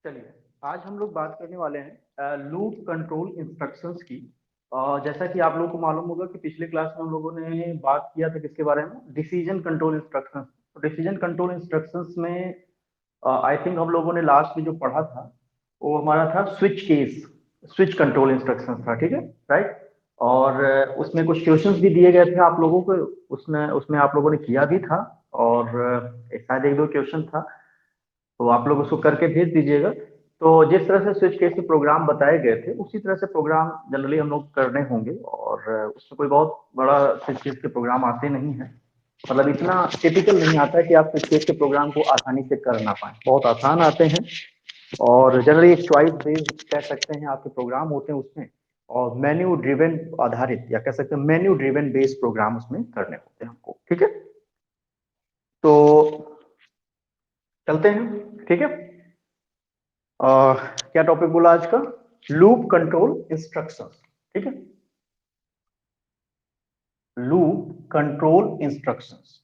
चलिए, आज हम लोग बात करने वाले हैं लूप कंट्रोल इंस्ट्रक्शंस की। जैसा कि आप लोगों को मालूम होगा कि पिछले क्लास में हम लोगों ने बात किया था किसके बारे में, डिसीजन कंट्रोल इंस्ट्रक्शंस। तो डिसीजन कंट्रोल इंस्ट्रक्शंस में आई थिंक हम लोगों ने लास्ट में जो पढ़ा था वो हमारा था switch case, switch control instructions था, ठीक है, राइट। और उसमें कुछ क्वेश्चंस भी दिए गए थे आप लोगों को, उसमें उसमें आप लोगों ने किया भी था। और शायद एक दो क्वेश्चन था, तो आप लोग उसको करके भेज दीजिएगा। तो जिस तरह से स्विच केस के प्रोग्राम बताए गए थे उसी तरह से प्रोग्राम जनरली हम लोग करने होंगे, और उसमें कोई बहुत बड़ा स्विच केस के प्रोग्राम आते नहीं हैं। मतलब इतना टिपिकल नहीं आता है कि आप स्विच केस के प्रोग्राम को आसानी से कर ना पाए, बहुत आसान आते हैं। और जनरली एक चॉइस बेस्ड कह सकते हैं आपके प्रोग्राम होते हैं उसमें, और मेन्यू ड्रिवन आधारित या कह सकते हैं मेन्यू ड्रिवन बेस्ड प्रोग्राम उसमें करने होते हैं हमको, ठीक है। तो चलते हैं, ठीक है। क्या टॉपिक बोला आज का? लूप कंट्रोल इंस्ट्रक्शंस, ठीक है। Loop control instructions.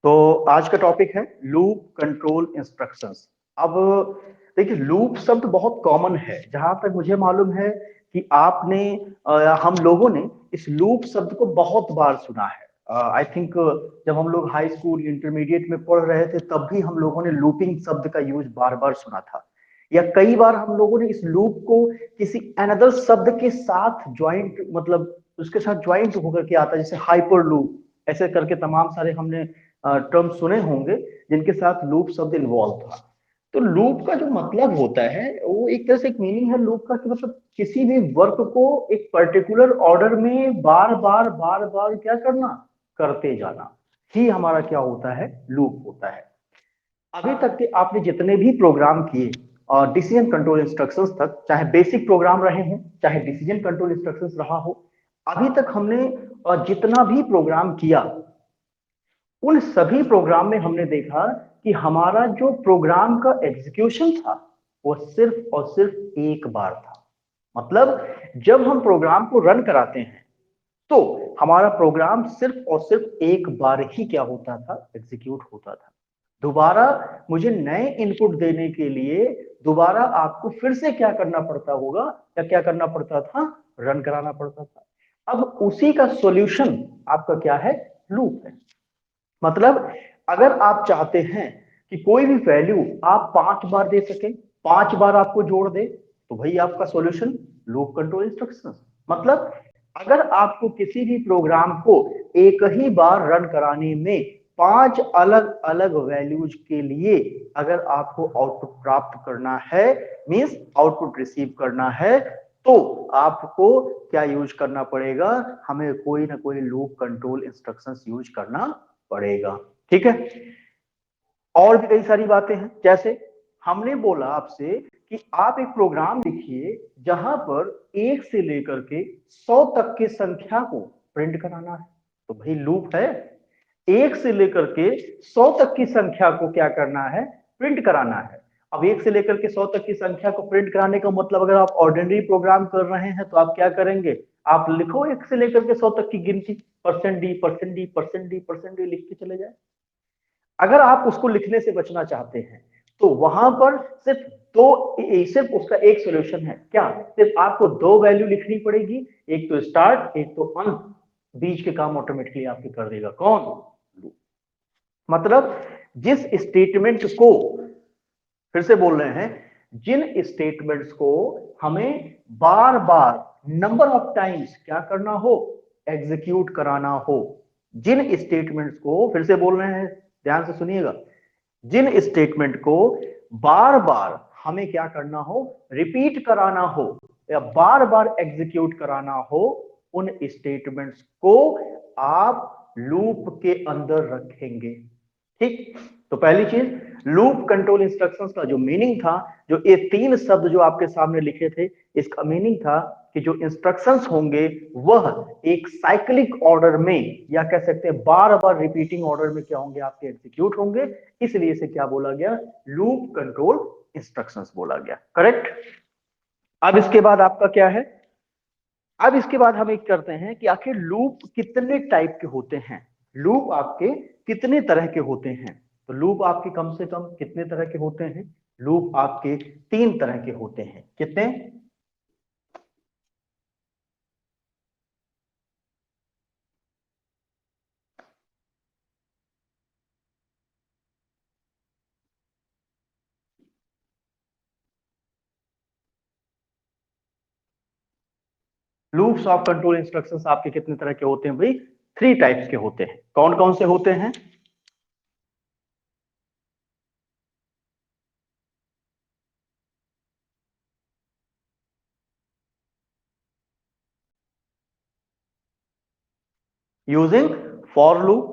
तो आज का टॉपिक है लूप कंट्रोल इंस्ट्रक्शंस। अब देखिए, लूप शब्द बहुत कॉमन है, जहां तक मुझे मालूम है कि आपने हम लोगों ने इस लूप शब्द को बहुत बार सुना है। आई थिंक जब हम लोग हाई स्कूल इंटरमीडिएट में पढ़ रहे थे तब भी हम लोगों ने लूपिंग शब्द का यूज बार बार सुना था, या कई बार हम लोगों ने इस लूप को किसी अनदर शब्द के साथ ज्वाइंट, मतलब उसके साथ ज्वाइंट होकर के आता है, जैसे हाइपर लूप, ऐसे करके तमाम सारे हमने टर्म सुने होंगे जिनके साथ लूप शब्द इन्वॉल्व था। तो लूप का जो मतलब होता है वो एक तरह से एक मीनिंग है लूप का, कि मतलब किसी भी वर्क को एक पर्टिकुलर ऑर्डर में बार बार क्या करना, करते जाना ही हमारा क्या होता है, लूप होता है। अभी तक के आपने जितने भी प्रोग्राम किए और डिसीजन कंट्रोल इंस्ट्रक्शंस तक, चाहे बेसिक प्रोग्राम रहे हों चाहे डिसीजन कंट्रोल इंस्ट्रक्शंस रहा हो, अभी तक हमने जितना भी प्रोग्राम किया उन सभी प्रोग्राम में हमने देखा कि हमारा जो प्रोग्राम का एग्जीक्यूशन था वो सिर्फ और सिर्फ एक बार था। मतलब जब हम प्रोग्राम को रन कराते हैं तो हमारा प्रोग्राम सिर्फ और सिर्फ एक बार ही क्या होता था, एग्जीक्यूट होता था। दोबारा मुझे नए इनपुट देने के लिए दोबारा आपको फिर से क्या करना पड़ता होगा, या क्या करना पड़ता था, रन कराना पड़ता था। अब उसी का सॉल्यूशन आपका क्या है, लूप है। मतलब अगर आप चाहते हैं कि कोई भी वैल्यू आप 5 बार दे सके, 5 बार आपको जोड़ दे, तो भाई आपका सॉल्यूशन लूप कंट्रोल इंस्ट्रक्शन। मतलब अगर आपको किसी भी प्रोग्राम को एक ही बार रन कराने में 5 अलग अलग वैल्यूज के लिए अगर आपको आउटपुट प्राप्त करना है, मींस आउटपुट रिसीव करना है, तो आपको क्या यूज करना पड़ेगा, हमें कोई ना कोई लूप कंट्रोल इंस्ट्रक्शंस यूज करना पड़ेगा, ठीक है। और भी कई सारी बातें हैं, जैसे हमने बोला आपसे कि आप एक प्रोग्राम लिखिए जहां पर 1 से लेकर के 100 तक की संख्या को प्रिंट कराना है, तो भाई लूप है। 1 से लेकर के 100 तक की संख्या को क्या करना है, प्रिंट कराना है। अब 1 से लेकर के 100 तक की संख्या को प्रिंट कराने का मतलब, अगर आप ऑर्डिनरी प्रोग्राम कर रहे हैं तो आप क्या करेंगे, आप लिखो 1 से लेकर के 100 तक की गिनती, percent D percent D percent D percent D लिख के चले जाए। अगर आप उसको लिखने से बचना चाहते हैं तो वहां पर सिर्फ दो, सिर्फ उसका एक सॉल्यूशन है, क्या, सिर्फ आपको दो वैल्यू लिखनी पड़ेगी, एक तो स्टार्ट एक तो अंत। बीच के काम ऑटोमेटिकली आपके कर देगा कौन, लूप। मतलब जिस स्टेटमेंट को, फिर से बोल रहे हैं, जिन स्टेटमेंट्स को हमें बार बार नंबर ऑफ टाइम्स क्या करना हो, एग्जीक्यूट कराना हो, जिन स्टेटमेंट्स को, फिर से बोल रहे हैं, ध्यान से सुनिएगा, जिन स्टेटमेंट को बार बार हमें क्या करना हो, रिपीट कराना हो या बार बार एग्जीक्यूट कराना हो, उन स्टेटमेंट्स को आप लूप के अंदर रखेंगे, ठीक। तो पहली चीज, लूप कंट्रोल इंस्ट्रक्शंस का जो मीनिंग था, जो ये 3 शब्द जो आपके सामने लिखे थे, इसका मीनिंग था कि जो इंस्ट्रक्शंस होंगे वह एक साइक्लिक ऑर्डर में, या कह सकते हैं बार बार रिपीटिंग ऑर्डर में क्या होंगे, आपके एग्जीक्यूट होंगे। इसलिए इसे क्या बोला गया, लूप कंट्रोल इंस्ट्रक्शंस बोला गया, करेक्ट। अब इसके बाद आपका क्या है, अब इसके बाद हम एक करते हैं कि आखिर लूप कितने टाइप के होते हैं, लूप आपके कितने तरह के होते हैं। तो लूप आपके कम से कम कितने तरह के होते हैं, लूप आपके 3 तरह के होते हैं। कितने? लूप्स ऑफ कंट्रोल इंस्ट्रक्शंस आपके कितने तरह के होते हैं भाई? 3 टाइप्स के होते हैं। कौन कौन से होते हैं? Using for loop,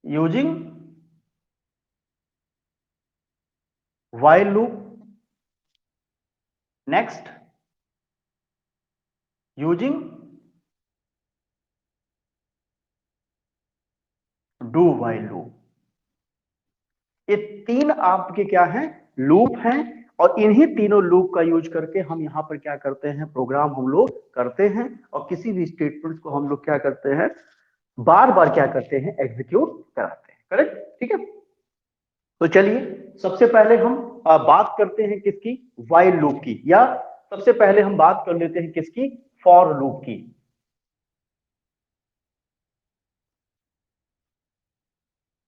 using while loop, next using do while loop। ये 3 आपके क्या हैं? लूप हैं। और इन्हीं तीनों लूप का यूज करके हम यहां पर क्या करते हैं, प्रोग्राम हम लोग करते हैं और किसी भी स्टेटमेंट्स को हम लोग क्या करते हैं, बार बार क्या करते हैं, एग्जीक्यूट कराते हैं। करेक्ट? ठीक है। तो चलिए सबसे पहले हम बात करते हैं किसकी, while लूप की, या सबसे पहले हम बात कर लेते हैं किसकी, फॉर लूप की।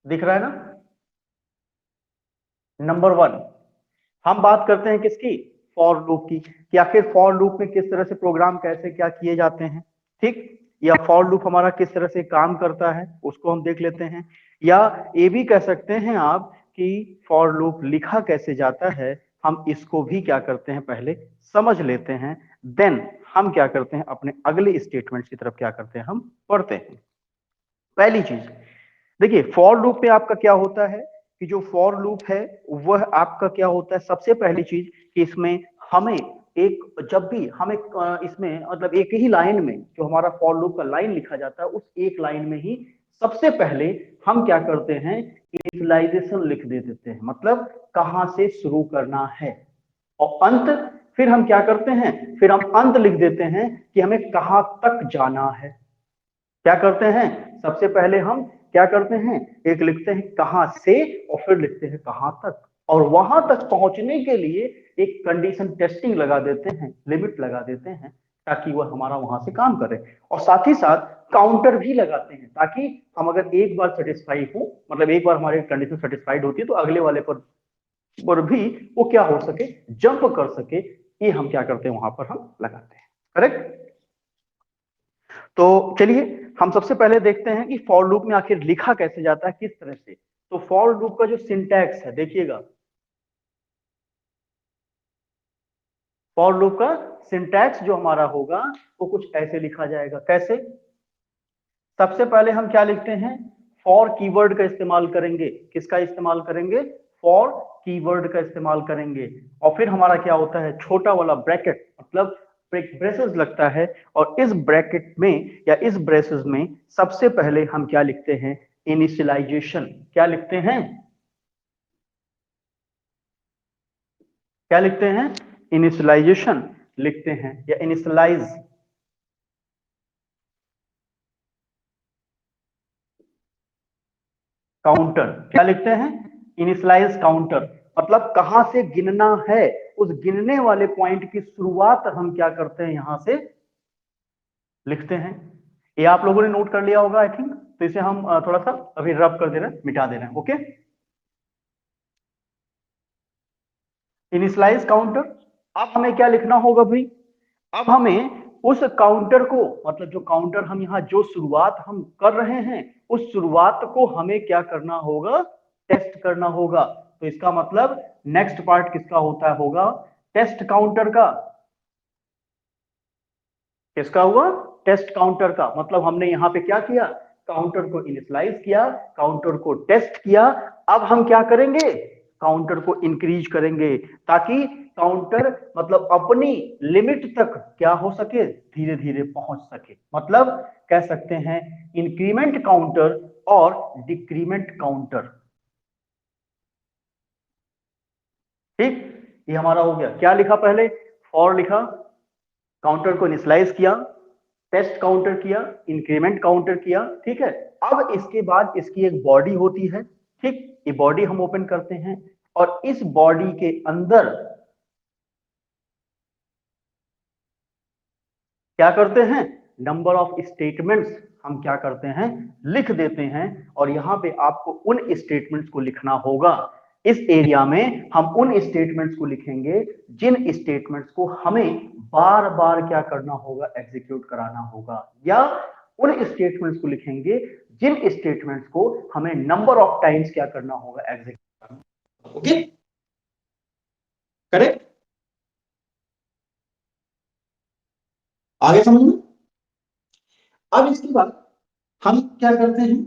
दिख रहा है ना? नंबर 1 हम बात करते हैं किसकी, फॉर लूप की, कि आखिर फॉर लूप में किस तरह से प्रोग्राम कैसे क्या किए जाते हैं। ठीक, या फॉर लूप हमारा किस तरह से काम करता है उसको हम देख लेते हैं। या ये भी कह सकते हैं आप कि फॉर लूप लिखा कैसे जाता है, हम इसको भी क्या करते हैं, पहले समझ लेते हैं। देन हम क्या करते हैं, अपने अगले स्टेटमेंट की तरफ क्या करते हैं, हम पढ़ते हैं। पहली चीज देखिए, फॉर लूप में आपका क्या होता है कि जो फॉर लूप है वह आपका क्या होता है, सबसे पहली चीज कि इसमें हमें एक, जब भी हमें इसमें मतलब एक ही लाइन में जो हमारा फॉर लूप का लाइन लिखा जाता है, उस एक लाइन में ही सबसे पहले हम क्या करते हैं, इनिशियलाइजेशन लिख दे देते हैं, मतलब कहां से शुरू करना है। और अंत, फिर हम क्या करते हैं, फिर हम अंत लिख देते हैं कि हमें कहां तक जाना है। क्या करते हैं, सबसे पहले हम क्या करते हैं, एक लिखते हैं कहां से और फिर लिखते हैं कहां तक, और वहां तक पहुंचने के लिए एक कंडीशन टेस्टिंग लगा देते हैं, लिमिट लगा देते हैं, ताकि वह हमारा वहां से काम करे। और साथ ही साथ काउंटर भी लगाते हैं, ताकि हम अगर एक बार सेटिस्फाई हो, मतलब एक बार हमारी कंडीशन सेटिस्फाइड होती है, तो अगले वाले पर भी वो क्या हो सके, जंप कर सके। ये हम क्या करते हैं, वहां पर हम लगाते हैं। करेक्ट? तो चलिए हम सबसे पहले देखते हैं कि फॉर लूप में आखिर लिखा कैसे जाता है, किस तरह से। तो फॉर लूप का जो सिंटैक्स है देखिएगा, फॉर लूप का सिंटैक्स जो हमारा होगा वो कुछ ऐसे लिखा जाएगा। कैसे? सबसे पहले हम क्या लिखते हैं, फॉर कीवर्ड का इस्तेमाल करेंगे। किसका इस्तेमाल करेंगे, फॉर कीवर्ड का इस्तेमाल करेंगे। और फिर हमारा क्या होता है, छोटा वाला ब्रैकेट, मतलब ब्रेसेस लगता है, और इस ब्रैकेट में या इस ब्रेसेस में सबसे पहले हम क्या लिखते हैं, इनिशियलाइजेशन। क्या लिखते हैं, क्या लिखते हैं, इनिशियलाइजेशन लिखते हैं, या इनिशियलाइज काउंटर। क्या लिखते हैं, इनिशियलाइज काउंटर, मतलब कहां से गिनना है, उस गिनने वाले पॉइंट की शुरुआत हम क्या करते हैं, यहां से लिखते हैं। ये आप लोगों ने नोट कर लिया होगा आई थिंक, तो इसे हम थोड़ा सा अभी रब कर दे रहे हैं, मिटा दे रहे हैं। Okay, initialise counter. अब हमें क्या लिखना होगा भाई, अब हमें उस काउंटर को, मतलब जो काउंटर हम यहाँ जो शुरुआत हम कर रहे हैं, उस शुरुआत को हमें क्या करना होगा, टेस्ट करना होगा। तो इसका मतलब नेक्स्ट पार्ट किसका होता है, होगा टेस्ट काउंटर का। किसका हुआ, टेस्ट काउंटर का। मतलब हमने यहां पे क्या किया, काउंटर को इनिशियलाइज किया, काउंटर को टेस्ट किया। अब हम क्या करेंगे, काउंटर को इंक्रीज करेंगे, ताकि काउंटर मतलब अपनी लिमिट तक क्या हो सके, धीरे धीरे पहुंच सके। मतलब कह सकते हैं इंक्रीमेंट काउंटर और डिक्रीमेंट काउंटर। ठीक, ये हमारा हो गया। क्या लिखा पहले? फॉर लिखा, काउंटर को इनिशियलाइज किया, टेस्ट काउंटर किया, इंक्रीमेंट काउंटर किया, ठीक है। अब इसके बाद इसकी एक बॉडी होती है, ठीक, ये बॉडी हम ओपन करते हैं और इस बॉडी के अंदर क्या करते हैं, नंबर ऑफ स्टेटमेंट्स हम क्या करते हैं, लिख देते हैं। और यहां पे आपको उन स्टेटमेंट्स को लिखना होगा। इस एरिया में हम उन स्टेटमेंट्स को लिखेंगे जिन स्टेटमेंट्स को हमें बार बार क्या करना होगा, एग्जीक्यूट कराना होगा, या उन स्टेटमेंट्स को लिखेंगे जिन स्टेटमेंट्स को हमें नंबर ऑफ टाइम्स क्या करना होगा, एग्जीक्यूट करना। Okay, correct? आगे समझ में? अब इसके बाद हम क्या करते हैं,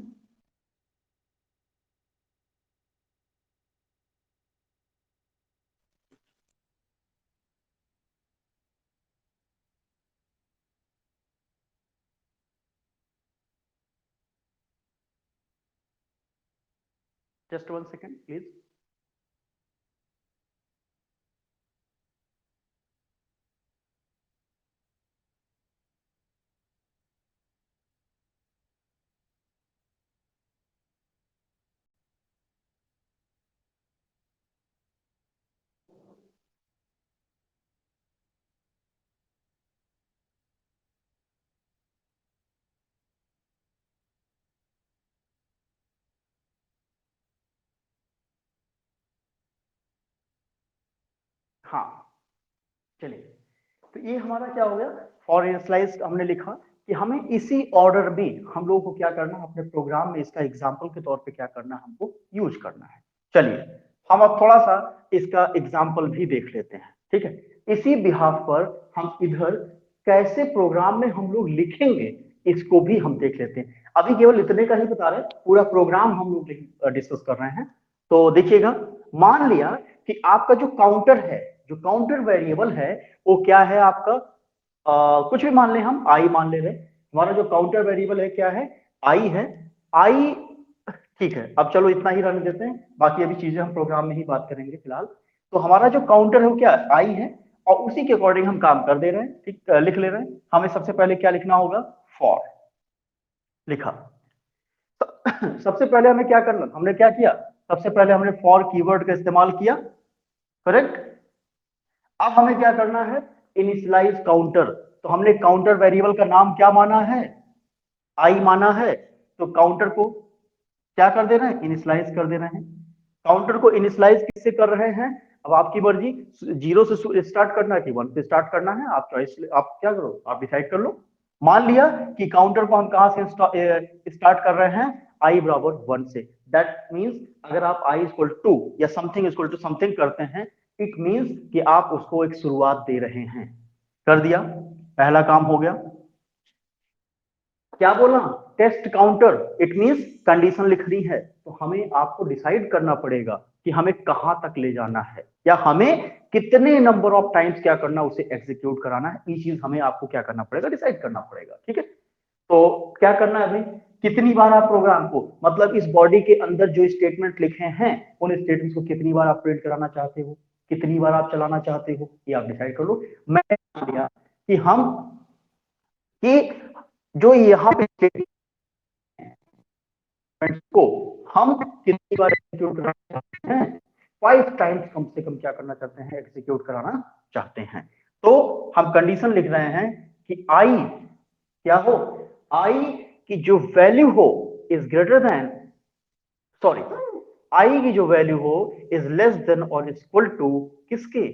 जस्ट 1 सेकेंड प्लीज। हाँ, चलिए, तो ये हमारा क्या हो गया, फॉर इनिशियलाइज हमने लिखा कि हमें इसी ऑर्डर में हम लोगों को क्या करना है, अपने प्रोग्राम में इसका एग्जाम्पल के तौर पे क्या करना है, हमको यूज करना है। चलिए, हम अब थोड़ा सा इसका एग्जाम्पल भी देख लेते हैं, ठीक है। इसी बिहाफ पर हम इधर कैसे प्रोग्राम में हम लोग लिखेंगे इसको भी हम देख लेते हैं। अभी केवल इतने का ही बता रहे हैं, पूरा प्रोग्राम हम लोग डिस्कस कर रहे हैं। तो देखिएगा, मान लिया कि आपका जो काउंटर है, जो काउंटर वेरिएबल है, वो क्या है आपका, कुछ भी मान लें, हम आई मान ले रहे हैं। हमारा जो काउंटर वेरिएबल है क्या है, आई है। आई, ठीक है, अब चलो इतना ही रहने देते हैं, बाकी अभी चीजें हम प्रोग्राम में ही बात करेंगे फिलहाल। तो हमारा जो काउंटर है वो क्या है, आई है, और उसी के अकॉर्डिंग हम काम कर दे रहे हैं, ठीक, लिख ले रहे हैं। हमें सबसे पहले क्या लिखना होगा, फॉर लिखा। सबसे पहले हमें क्या करना, हमने क्या किया, सबसे पहले हमने फॉर कीवर्ड का इस्तेमाल किया, करेक्ट। अब हमें क्या करना है, इनिशियलाइज काउंटर। तो हमने काउंटर वेरिएबल का नाम क्या माना है, आई माना है, तो काउंटर को क्या कर दे रहे हैं, इनिशियलाइज कर दे रहे हैं। काउंटर को इनिशियलाइज किससे कर रहे हैं, अब आपकी मर्जी, 0 से स्टार्ट करना है कि 1 से स्टार्ट करना है, आप चॉइस, आप क्या करो, आप डिसाइड कर लो। मान लिया कि काउंटर को हम कहां से स्टार्ट कर रहे हैं, आई बराबर 1 से। दैट मींस अगर आप आई इक्वल टू या समथिंग इक्वल टू समथिंग करते हैं, इट मींस कि आप उसको एक शुरुआत दे रहे हैं। कर दिया, पहला काम हो गया। क्या बोला, test counter, it means condition लिखनी है, तो हमें आपको डिसाइड करना पड़ेगा कि हमें कहां तक ले जाना है, या हमें कितने नंबर ऑफ टाइम्स क्या करना, उसे एग्जीक्यूट कराना है। ये चीज हमें आपको क्या करना पड़ेगा, डिसाइड करना पड़ेगा, ठीक है। तो क्या करना है भाई, कितनी बार आप प्रोग्राम को, मतलब इस बॉडी के अंदर जो स्टेटमेंट लिखे हैं, उन स्टेटमेंट्स को कितनी बार आप प्रिंट कराना चाहते हो, कितनी बार आप चलाना चाहते हो, ये आप डिसाइड कर लो। मैंने मान लिया कि हम, कि जो यहाँ पे स्टेटमेंट को हम कितनी बार एग्जीक्यूट कराना चाहते हैं, 5 टाइम्स कम से कम क्या करना चाहते हैं, एग्जीक्यूट कराना चाहते हैं। तो हम कंडीशन लिख रहे हैं कि आई क्या हो, आई की जो वैल्यू हो इज ग्रेटर देन, सॉरी, आई की जो वैल्यू हो इज लेस देन और इक्वल टू किसके,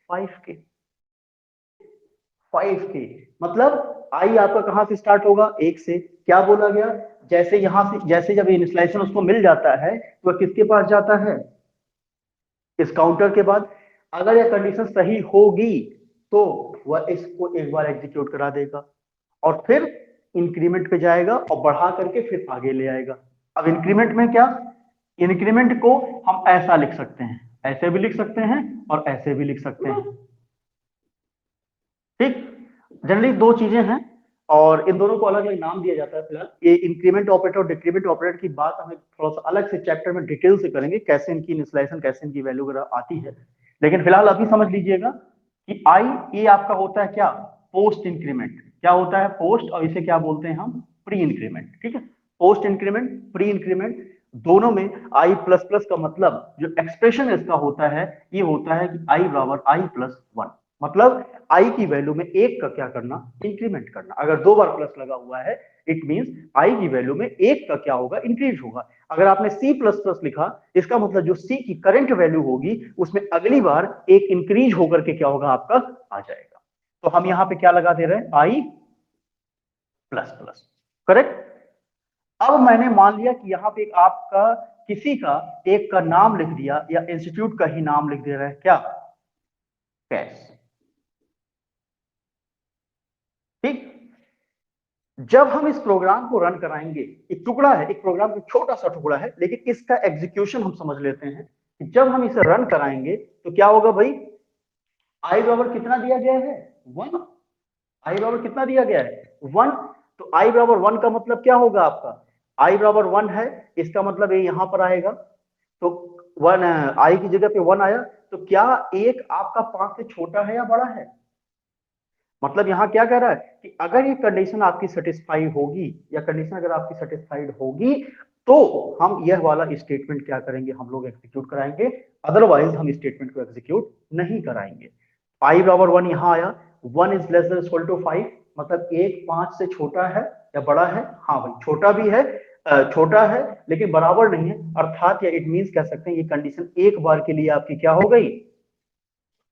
5 के। 5 के मतलब आई आपका कहां से स्टार्ट होगा, 1 से। क्या बोला गया, जैसे यहां से, जैसे जब इनिशियलाइजेशन उसको मिल जाता है तो वह किसके पास जाता है, इस काउंटर के बाद। अगर यह कंडीशन सही होगी तो वह इसको एक बार एग्जीक्यूट करा देगा, और फिर इंक्रीमेंट पे जाएगा और बढ़ा करके फिर आगे ले आएगा। अब इंक्रीमेंट में क्या, इंक्रीमेंट को हम ऐसा लिख सकते हैं, ऐसे भी लिख सकते हैं और ऐसे भी लिख सकते हैं, ठीक। जनरली दो चीजें हैं और इन दोनों को अलग अलग नाम दिया जाता है। फिलहाल ये इंक्रीमेंट ऑपरेटर और डिक्रीमेंट ऑपरेटर की बात हमें थोड़ा सा अलग से चैप्टर में डिटेल से करेंगे, कैसे इनकी इनिशियलाइजेशन, कैसे इनकी वैल्यू वगैरह आती है। लेकिन फिलहाल अभी समझ लीजिएगा कि आई, ये आपका होता है क्या, पोस्ट इंक्रीमेंट। क्या होता है, पोस्ट, और इसे क्या बोलते हैं हम, प्री इंक्रीमेंट। ठीक है, पोस्ट इंक्रीमेंट, प्री इंक्रीमेंट, दोनों में आई प्लस प्लस का मतलब जो एक्सप्रेशन इसका होता है, ये होता है कि आई बराबर आई प्लस वन। मतलब आई की वैल्यू में एक का क्या करना, इंक्रीमेंट करना। अगर दो बार प्लस लगा हुआ है, इट मींस आई की वैल्यू में एक का क्या होगा, इंक्रीज होगा। अगर आपने सी प्लस प्लस लिखा, इसका मतलब जो सी की करंट वैल्यू होगी उसमें अगली बार एक इंक्रीज होकर के क्या होगा, आपका आ जाएगा। तो हम यहां पे क्या लगा दे रहे हैं, आई प्लस प्लस। करेक्ट। अब मैंने मान लिया कि यहां पे एक आपका किसी का एक का नाम लिख दिया, या इंस्टीट्यूट का ही नाम लिख दे रहा है, क्या, कैश। ठीक। जब हम इस प्रोग्राम को रन कराएंगे, एक टुकड़ा है, एक प्रोग्राम का छोटा सा टुकड़ा है, लेकिन इसका एग्जीक्यूशन हम समझ लेते हैं कि जब हम इसे रन कराएंगे तो क्या होगा भाई, आई बराबर कितना दिया गया है, वन। आई बराबर कितना दिया गया है, वन। तो आई बराबर वन का मतलब क्या होगा आपका, आई बराबर वन है, इसका मतलब ये यहां पर आएगा। तो वन, आई की जगह पे वन आया, तो क्या एक आपका पांच से छोटा है या बड़ा है। मतलब यहां क्या कह रहा है कि अगर ये कंडीशन आपकी सेटिस्फाई होगी, या कंडीशन अगर आपकी सेटिस्फाइड होगी, तो हम यह वाला स्टेटमेंट क्या करेंगे, हम लोग एग्जीक्यूट कराएंगे। अदरवाइज हम स्टेटमेंट को एग्जीक्यूट नहीं कराएंगे। आई बराबर वन यहां आया, one is less than equal to five, मतलब एक पांच से छोटा है या बड़ा है। हाँ भाई, छोटा भी है, छोटा है लेकिन बराबर नहीं है, अर्थात या इट मींस कह सकते हैं ये कंडीशन एक बार के लिए आपकी क्या हो गई,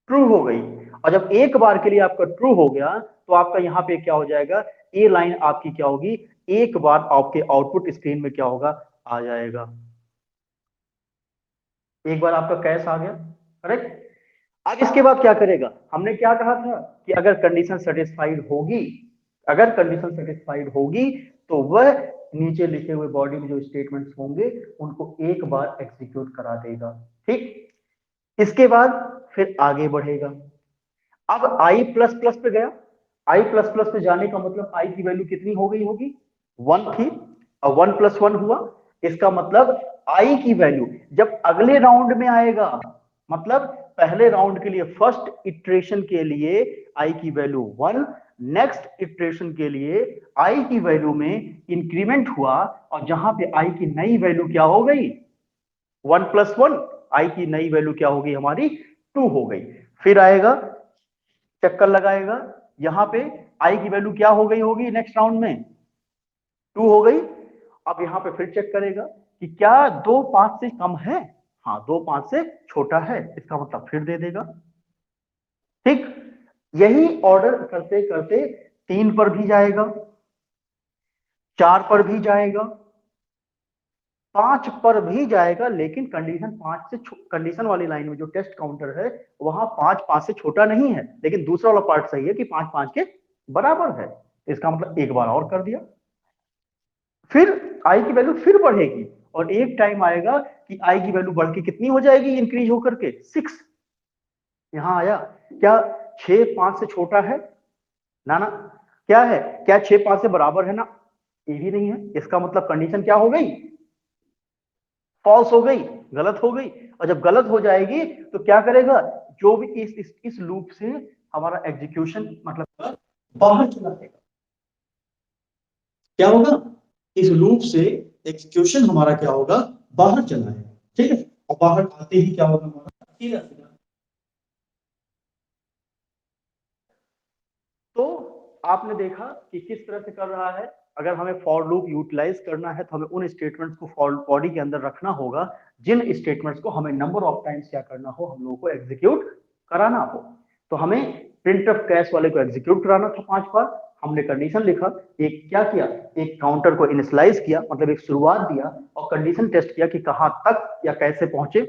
ट्रू हो गई। और जब एक बार के लिए आपका ट्रू हो गया, तो आपका यहां पे क्या हो जाएगा, ये लाइन आपकी क्या होगी, एक बार आपके आउटपुट स्क्रीन में क्या होगा, आ जाएगा। एक बार आपका कैश आ गया। करेक्ट। अब इसके बाद क्या करेगा, हमने क्या कहा था कि अगर कंडीशन सेटिस्फाइड होगी, अगर कंडीशन सेटिस्फाइड होगी, तो वह नीचे लिखे हुए बॉडी में जो स्टेटमेंट्स होंगे उनको एक बार एग्जीक्यूट करा देगा। ठीक। इसके बाद फिर आगे बढ़ेगा। अब आई प्लस प्लस पे गया, आई प्लस प्लस पे जाने का मतलब आई की वैल्यू कितनी हो गई होगी, वन थी, और वन प्लस वन हुआ। इसका मतलब आई की वैल्यू जब अगले राउंड में आएगा, मतलब पहले राउंड के लिए, फर्स्ट इटरेशन के लिए आई की वैल्यू वन, नेक्स्ट इटरेशन के लिए आई की वैल्यू में इंक्रीमेंट हुआ, और जहां पे आई की नई वैल्यू क्या हो गई, वन प्लस वन, आई की नई वैल्यू क्या होगी हमारी, टू हो गई। फिर आएगा, चक्कर लगाएगा, यहां पे आई की वैल्यू क्या हो गई होगी नेक्स्ट राउंड में, टू हो गई। अब यहां पे फिर चेक करेगा कि क्या दो पांच से कम है, हाँ दो पांच से छोटा है, इसका मतलब फिर दे देगा। ठीक। यही ऑर्डर करते करते तीन पर भी जाएगा, चार पर भी जाएगा, पांच पर भी जाएगा, लेकिन कंडीशन पांच से, कंडीशन वाली लाइन में जो टेस्ट काउंटर है, वहां पांच पांच से छोटा नहीं है, लेकिन दूसरा वाला पार्ट सही है कि पांच पांच के बराबर है। इसका मतलब एक बार और कर दिया। फिर आई की वैल्यू फिर बढ़ेगी, और एक टाइम आएगा कि आई की वैल्यू बढ़ के कितनी हो जाएगी, इंक्रीज होकर के सिक्स। यहां आया, क्या छह पांच से छोटा है, ना ना, क्या है, क्या छह पांच से बराबर है ना, ये भी नहीं है। इसका मतलब कंडीशन क्या हो गई, फॉल्स हो गई, गलत हो गई। और जब गलत हो जाएगी तो क्या करेगा, जो भी इस लूप से हमारा एग्जीक्यूशन मतलब बाहर चला जाएगा। क्या होगा, इस लूप से एग्जीक्यूशन हमारा क्या होगा, बाहर चला है। ठीक है, और बाहर आते ही क्या होगा हमारा, तो आपने देखा कि किस तरह से कर रहा है। अगर हमें फॉर लूप यूटिलाइज करना है, तो हमें उन स्टेटमेंट्स को फॉर बॉडी के अंदर रखना होगा जिन स्टेटमेंट्स को हमें नंबर ऑफ टाइम्स क्या करना हो, हम लोगों को एग्जीक्यूट कराना हो। तो हमें प्रिंट ऑफ कैश वाले को एग्जीक्यूट कराना था पांच बार। हमने कंडीशन लिखा, एक क्या किया, एक काउंटर को इनिशियलाइज किया, मतलब एक शुरुआत दिया, और कंडीशन टेस्ट किया कि कहां तक या कैसे पहुंचे।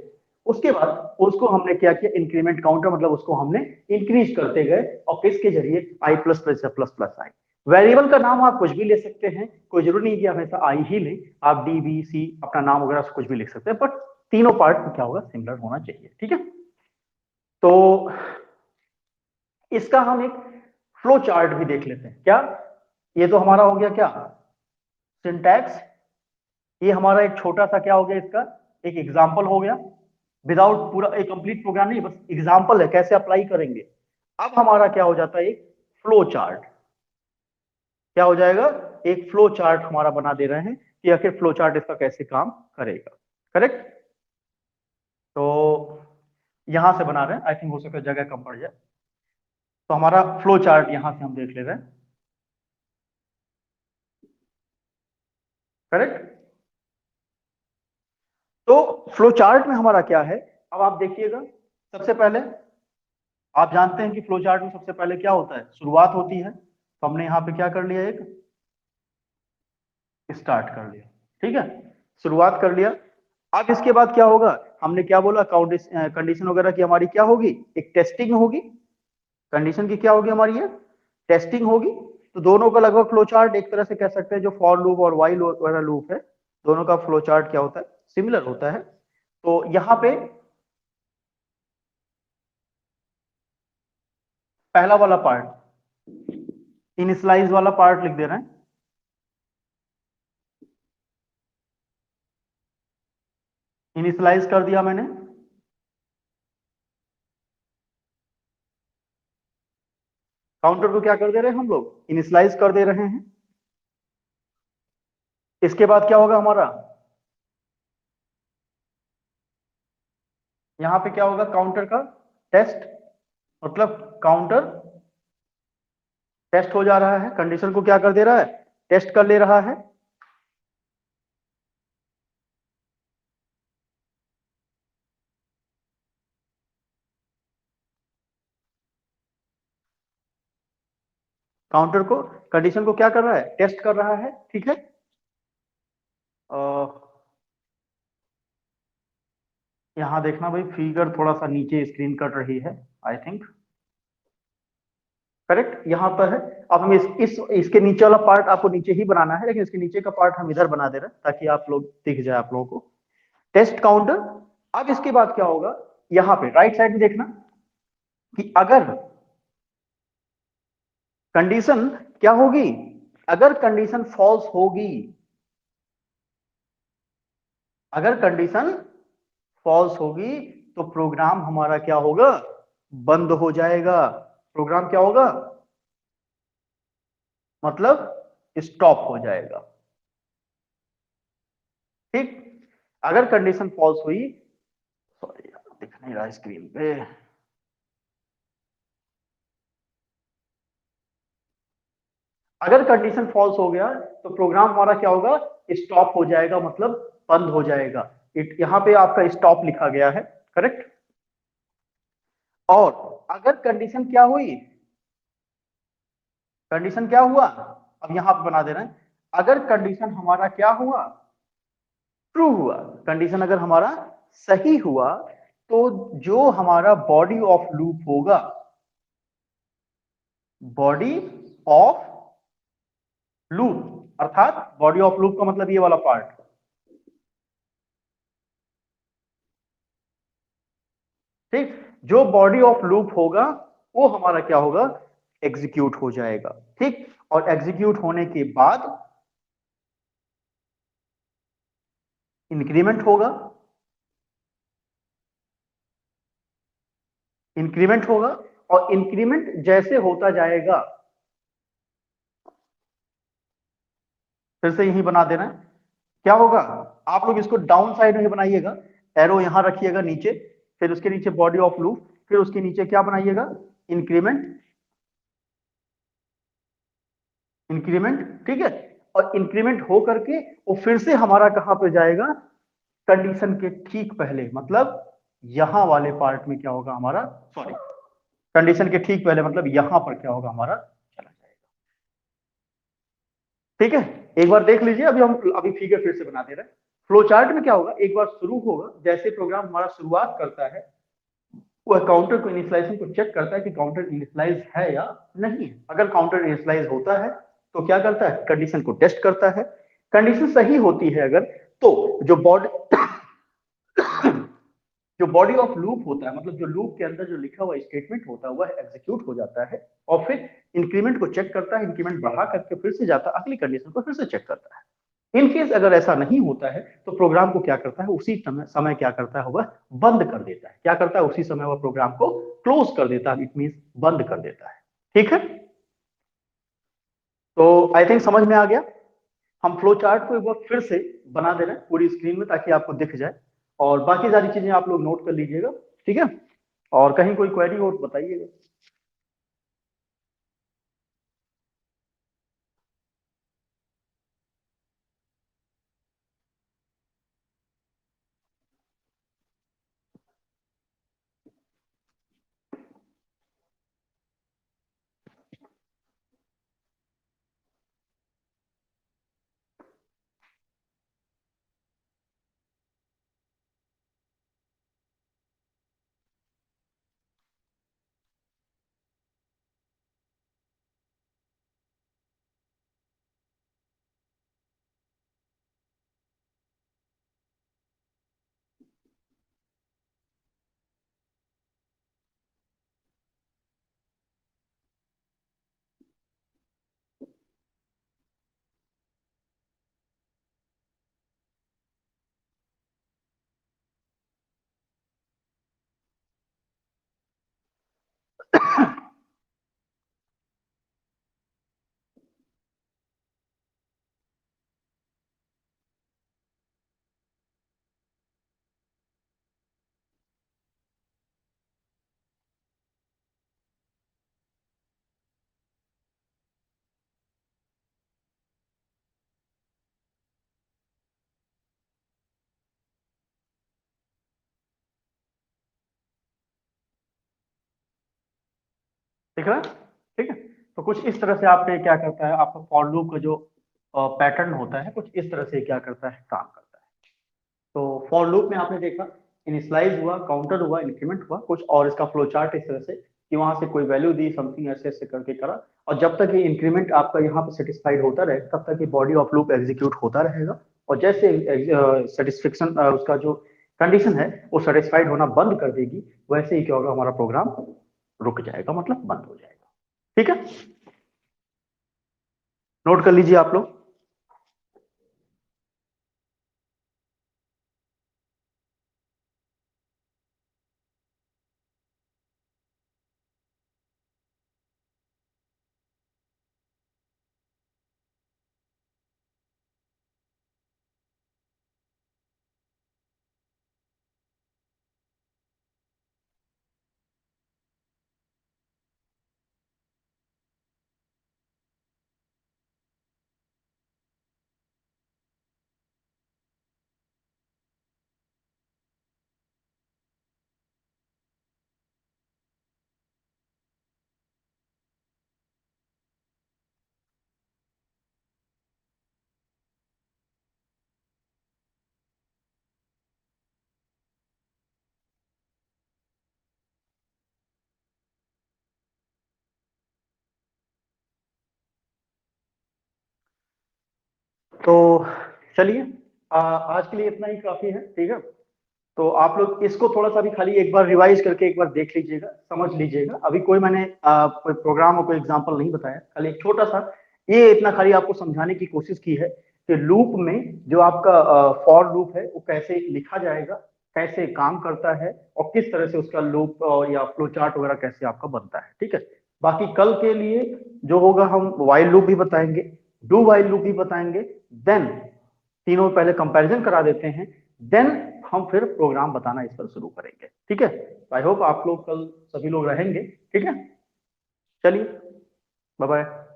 उसके बाद उसको हमने क्या किया, इंक्रीमेंट काउंटर, मतलब उसको हमने इंक्रीज करते गए, और किसके जरिए, आई प्लस प्लस या प्लस प्लस आई। वेरिएबल का नाम आप कुछ भी ले सकते हैं, कोई जरूरी नहीं कि हमेशा आई ही लें, आप डी बी सी अपना नाम वगैरह से कुछ भी लिख सकते हैं, बट तीनों पार्ट में क्या होगा, सिमिलर होना चाहिए। ठीक है, तो इसका हम एक फ्लो चार्ट भी देख लेते हैं। क्या, ये तो हमारा हो गया क्या, सिंटैक्स। ये हमारा एक छोटा सा क्या हो गया, इसका एक एग्जाम्पल हो गया। विदाउट पूरा एक कंप्लीट प्रोग्राम नहीं, बस एग्जांपल है कैसे अप्लाई करेंगे। अब हमारा क्या हो जाता है, एक फ्लो चार्ट। क्या हो जाएगा, एक फ्लो चार्ट हमारा बना दे रहे हैं कि आखिर फ्लो चार्ट इसका कैसे काम करेगा। करेक्ट। तो यहां से बना रहे हैं, आई थिंक हो सके जगह कम पड़ जाए। तो हमारा फ्लो चार्ट यहां से हम देख ले रहे हैं। करेक्ट। तो फ्लो चार्ट में हमारा क्या है, अब आप देखिएगा। सबसे पहले आप जानते हैं कि फ्लो चार्ट में सबसे पहले क्या होता है, शुरुआत होती है। तो हमने यहाँ पे क्या कर लिया, एक स्टार्ट कर लिया। ठीक है, शुरुआत कर लिया। अब इसके बाद क्या होगा, हमने क्या बोला, कंडीशन वगैरह की हमारी क्या होगी, एक टेस्टिंग होगी। कंडीशन की क्या होगी हमारी, ये टेस्टिंग होगी। तो दोनों का लगभग फ्लो चार्ट एक तरह से कह सकते हैं, जो फॉर लूप और वाइल वाला लूप है, दोनों का फ्लो चार्ट क्या होता है, सिमिलर होता है। तो यहाँ पे पहला वाला पार्ट, इनिशियलाइज वाला पार्ट लिख दे रहे हैं। इनिशियलाइज कर दिया मैंने। काउंटर को क्या कर दे रहे हैं हम लोग, इनिशियलाइज कर दे रहे हैं। इसके बाद क्या होगा हमारा, यहां पे क्या होगा, काउंटर का टेस्ट, मतलब काउंटर टेस्ट हो जा रहा है, कंडीशन को क्या कर दे रहा है, टेस्ट कर ले रहा है। काउंटर को, कंडीशन को क्या कर रहा है, टेस्ट कर रहा है। ठीक है। यहां देखना भाई, फिगर थोड़ा सा नीचे स्क्रीन कट रही है, आई थिंक। करेक्ट, यहां पर है। अब हम इसके नीचे वाला पार्ट आपको नीचे ही बनाना है, लेकिन इसके नीचे का पार्ट हम इधर बना दे रहे हैं ताकि आप लोग दिख जाए आप लोगों को, टेस्ट काउंटर। अब इसके बाद क्या होगा, यहां पे राइट साइड में देखना कि अगर कंडीशन क्या होगी, अगर कंडीशन फॉल्स होगी, अगर कंडीशन फॉल्स होगी तो प्रोग्राम हमारा क्या होगा, बंद हो जाएगा। प्रोग्राम क्या होगा, मतलब स्टॉप हो जाएगा। ठीक। अगर कंडीशन फॉल्स हुई, सॉरी यार दिख नहीं रहा स्क्रीन पे, अगर कंडीशन फॉल्स हो गया तो प्रोग्राम हमारा क्या होगा, स्टॉप हो जाएगा, मतलब बंद हो जाएगा। यहां पे आपका स्टॉप लिखा गया है। करेक्ट। और अगर कंडीशन क्या हुई, कंडीशन क्या हुआ, अब यहां पे बना दे रहे हैं, अगर कंडीशन हमारा क्या हुआ, ट्रू हुआ, कंडीशन अगर हमारा सही हुआ, तो जो हमारा बॉडी ऑफ लूप होगा, बॉडी ऑफ लूप, अर्थात बॉडी ऑफ लूप का मतलब ये वाला पार्ट, ठीक, जो बॉडी ऑफ लूप होगा वो हमारा क्या होगा, एग्जीक्यूट हो जाएगा। ठीक। और एग्जीक्यूट होने के बाद इंक्रीमेंट होगा, इंक्रीमेंट होगा, और इंक्रीमेंट जैसे होता जाएगा, फिर से यही बना देना है। क्या होगा, आप लोग इसको डाउन साइड में बनाइएगा, एरो यहां रखिएगा नीचे, फिर उसके नीचे बॉडी ऑफ लूप, फिर उसके नीचे क्या बनाइएगा, इंक्रीमेंट, इंक्रीमेंट। ठीक है। और इंक्रीमेंट हो करके वो फिर से हमारा कहां पे जाएगा, कंडीशन के ठीक पहले, मतलब यहां वाले पार्ट में क्या होगा हमारा, सॉरी, कंडीशन के ठीक पहले मतलब यहां पर क्या होगा हमारा, चला जाएगा। ठीक है, एक बार देख लीजिए, अभी हम अभी फिगर फिर से बना दे रहे हैं। फ्लो चार्ट में क्या होगा, एक बार शुरू होगा, जैसे प्रोग्राम हमारा शुरुआत करता है, वह काउंटर को इनिशियलाइजेशन को चेक करता है कि काउंटर इनिशियलाइज है या नहीं है। अगर काउंटर इनिशियलाइज होता है तो क्या करता है, कंडीशन को टेस्ट करता है। कंडीशन सही होती है अगर, तो जो बॉडी जो बॉडी ऑफ लूप होता है, मतलब जो लूप के अंदर जो लिखा हुआ स्टेटमेंट होता है, वह एग्जीक्यूट हो जाता है, और फिर इंक्रीमेंट को चेक करता है, इंक्रीमेंट बढ़ा करके फिर से जाता है, अगली कंडीशन को फिर से चेक करता है। इन केस अगर ऐसा नहीं होता है तो प्रोग्राम को क्या करता है, उसी समय क्या करता है, वह बंद कर देता है। क्या करता है, उसी समय वह प्रोग्राम को क्लोज कर देता है, इट मीन बंद कर देता है। ठीक है, तो आई थिंक समझ में आ गया। हम फ्लो चार्ट को एक बार फिर से बना दे रहे हैं पूरी स्क्रीन में ताकि आपको दिख जाए, और बाकी सारी चीजें आप लोग नोट कर लीजिएगा। ठीक है, और कहीं कोई क्वेरी हो तो बताइएगा। ठीक है, ठीक है। तो कुछ इस तरह से आपके क्या करता है, आपका फॉर लूप का जो पैटर्न होता है कुछ इस तरह से क्या करता है, काम करता है। तो फॉर लूप में आपने देखा इनिशियलाइज हुआ, काउंटर हुआ, इंक्रीमेंट हुआ कुछ, और इसका फ्लो चार्ट इस तरह से कि वहां से कोई वैल्यू दी, समथिंग ऐसे ऐसे करके करा, और जब तक ये इंक्रीमेंट आपका यहाँ पे सेटिस्फाइड होता रहे तब तक ये बॉडी ऑफ लूप एग्जीक्यूट होता रहेगा। और जैसे सेटिस्फेक्शन उसका जो कंडीशन है वो सेटिस्फाइड होना बंद कर देगी, वैसे ही क्या होगा, हमारा प्रोग्राम रुक जाएगा, मतलब बंद हो जाएगा। ठीक है, नोट कर लीजिए आप लोग। तो चलिए, आज के लिए इतना ही काफी है। ठीक है, तो आप लोग इसको थोड़ा सा भी खाली एक बार रिवाइज करके एक बार देख लीजिएगा, समझ लीजिएगा। अभी कोई मैंने कोई प्रोग्राम और कोई एग्जांपल नहीं बताया, खाली एक छोटा सा ये इतना खाली आपको समझाने की कोशिश की है कि लूप में जो आपका फॉर लूप है वो कैसे लिखा जाएगा, कैसे काम करता है, और किस तरह से उसका लूप या फ्लो चार्ट वगैरह कैसे आपका बनता है। ठीक है, बाकी कल के लिए जो होगा हम वाइल लूप भी बताएंगे, डू वाइल लूप भी बताएंगे, देन तीनों पहले कंपैरिजन करा देते हैं, देन हम फिर प्रोग्राम बताना इस पर शुरू करेंगे। ठीक है, आई होप आप लोग कल सभी लोग रहेंगे। ठीक है, चलिए, बाय बाय।